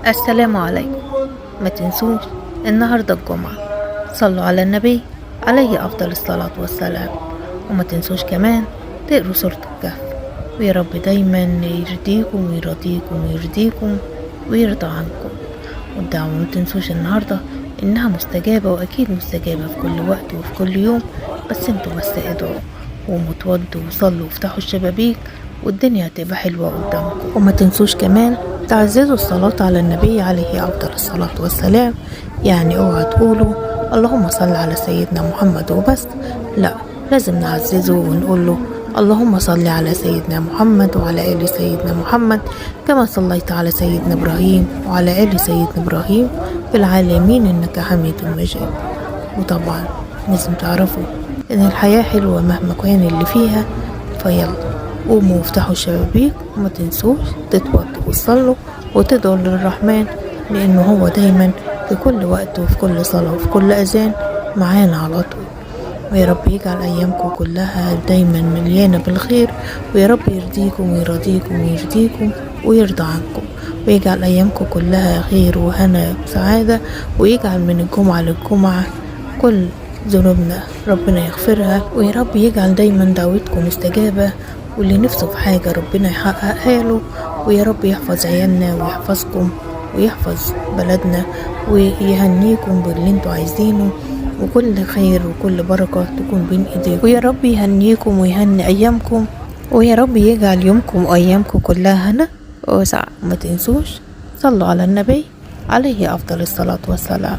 السلام عليكم. ما تنسوش النهاردة الجمعة، صلوا على النبي عليه أفضل الصلاة والسلام. وما تنسوش كمان تقروا سورة الكهف. ويا رب دايما يرضيكم ويرضيكم ويرضيكم ويرضى عنكم. والدعوة ما تنسوش النهاردة إنها مستجابة، وأكيد مستجابة في كل وقت وفي كل يوم. بس انتوا بس ادعوا ومتوضوا وصلوا وافتحوا الشبابيك، والدنيا هتبقى حلوة قدامكم. وما تنسوش كمان تعززوا الصلاة على النبي عليه أفضل الصلاة والسلام. يعني اوعى تقولوا اللهم صل على سيدنا محمد وبس، لا، لازم نعززه ونقول له اللهم صل على سيدنا محمد وعلى آل سيدنا محمد كما صليت على سيدنا إبراهيم وعلى آل سيدنا إبراهيم في العالمين إنك حميد مجيد. وطبعا لازم تعرفوا إن الحياة حلوة مهما كان اللي فيها. فيلا قوموا وافتحوا الشبابيك، وما تنسوش تتوضوا وتصلوا وتدعوا للرحمن، لأنه هو دايما في كل وقت وفي كل صلاة وفي كل أذان معانا على طول. ويا رب يجعل أيامكم كلها دايما مليانة بالخير، ويا رب يرضيكم ويرضيكم ويرضيكم ويرضى عنكم، ويجعل أيامكم كلها خير وهنا وسعادة، ويجعل من الجمعة للجمعة كل ذنوبنا ربنا يغفرها، ويا رب يجعل دايما دعوتكم مستجابة، واللي نفسه في حاجة ربنا يحققها له. ويا رب يحفظ عيالنا ويحفظكم ويحفظ بلدنا ويهنيكم باللي انتوا عايزينه، وكل خير وكل بركة تكون بين ايديكم. ويا رب يهنيكم ويهني ايامكم، ويا رب يجعل يومكم وايامكم كلها هنا وسعة. ما تنسوش صلوا على النبي عليه افضل الصلاة والسلام.